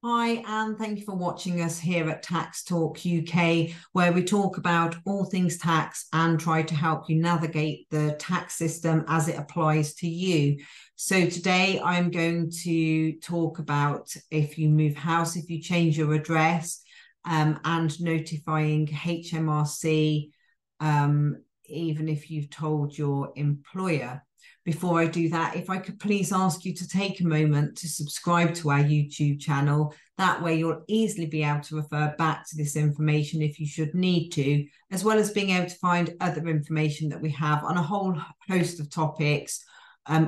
Hi, and thank you for watching us here at Tax Talk UK, where we talk about all things tax and try to help you navigate the tax system as it applies to you. So today I'm going to talk about if you move house, if you change your address, and notifying HMRC, even if you've told your employer. Before I do that, if I could please ask you to take a moment to subscribe to our YouTube channel. That way you'll easily be able to refer back to this information if you should need to, as well as being able to find other information that we have on a whole host of topics,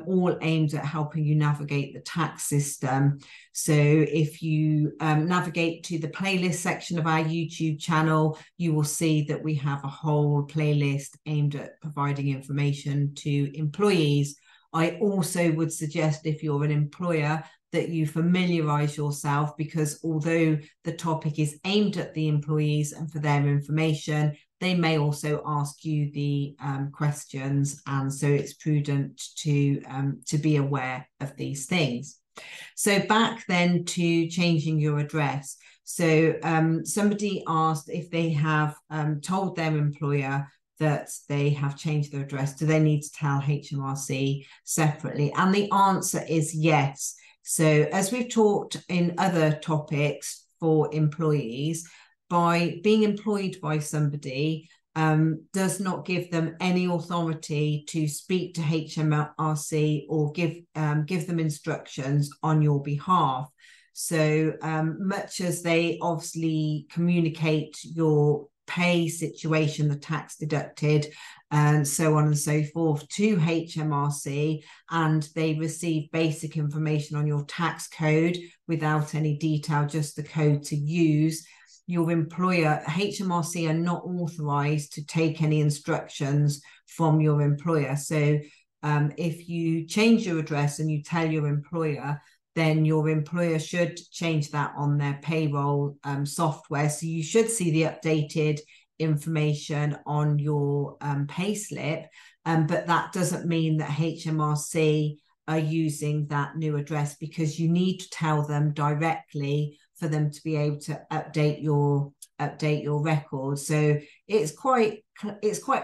all aimed at helping you navigate the tax system. So if you navigate to the playlist section of our YouTube channel, you will see that we have a whole playlist aimed at providing information to employees. I also would suggest, if you're an employer, that you familiarise yourself, because although the topic is aimed at the employees and for their information, they may also ask you the questions, and so it's prudent to be aware of these things. So back then to changing your address. So somebody asked if they have told their employer that they have changed their address, do they need to tell HMRC separately? And the answer is yes. So as we've talked in other topics for employees, by being employed by somebody does not give them any authority to speak to HMRC or give them instructions on your behalf. So much as they obviously communicate your pay situation, the tax deducted, and so on and so forth to HMRC, and they receive basic information on your tax code without any detail, just the code to use. Your employer, HMRC, are not authorised to take any instructions from your employer. So if you change your address and you tell your employer, then your employer should change that on their payroll software. So you should see the updated information on your payslip, but that doesn't mean that HMRC are using that new address, because you need to tell them directly for them to be able to update your records. So it's quite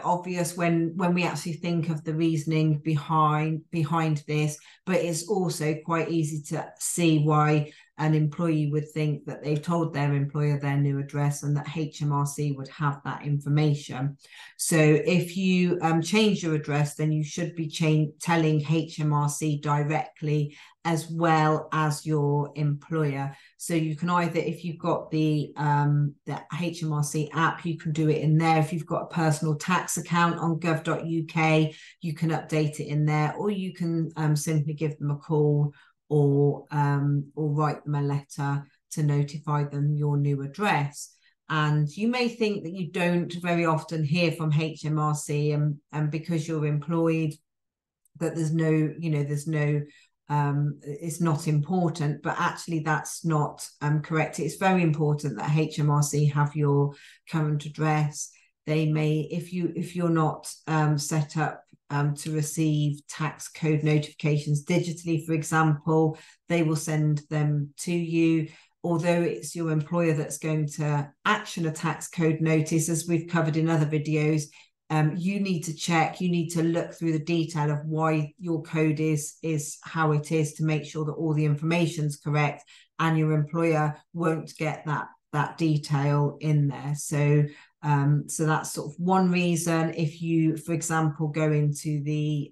obvious when we actually think of the reasoning behind this, but it's also quite easy to see why an employee would think that they've told their employer their new address and that HMRC would have that information. So if you change your address, then you should be telling HMRC directly as well as your employer. So you can either, if you've got the HMRC app, you can do it in there. If you've got a personal tax account on gov.uk, you can update it in there, or you can simply give them a call or write them a letter to notify them your new address. And you may think that you don't very often hear from HMRC, and because you're employed, that there's no, it's not important, but actually that's not correct. It's very important that HMRC have your current address. They may, if you're not set up to receive tax code notifications digitally, for example, they will send them to you. Although it's your employer that's going to action a tax code notice, as we've covered in other videos, you need to check, you need to look through the detail of why your code is how it is, to make sure that all the information's correct, and your employer won't get that detail in there. So that's sort of one reason. If you, for example, go into the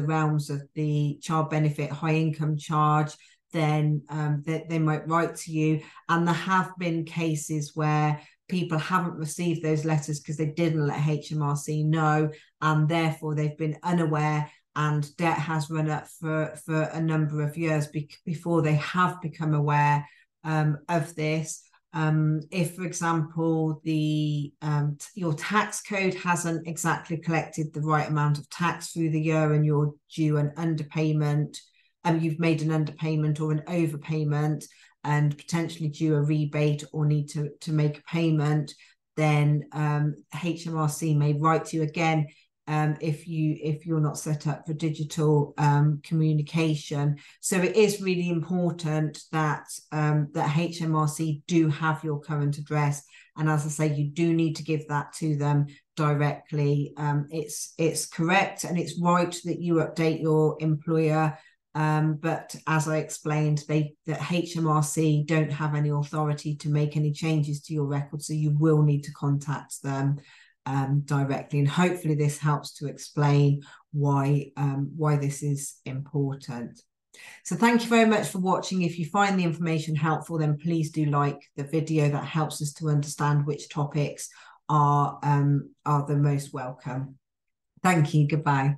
realms of the child benefit high income charge, then they might write to you. And there have been cases where people haven't received those letters because they didn't let HMRC know, and therefore they've been unaware, and debt has run up for a number of years before they have become aware of this. If, for example, your tax code hasn't exactly collected the right amount of tax through the year and you're due an underpayment, you've made an underpayment or an overpayment and potentially due a rebate or need to make a payment, then HMRC may write to you again. if you're not set up for digital communication. So it is really important that that HMRC do have your current address, and as I say, you do need to give that to them directly. It's correct and it's right that you update your employer, but as I explained, that HMRC don't have any authority to make any changes to your record, so you will need to contact them directly. And hopefully this helps to explain why this is important. So thank you very much for watching. If you find the information helpful, then please do like the video. That helps us to understand which topics are the most welcome. Thank you. Goodbye.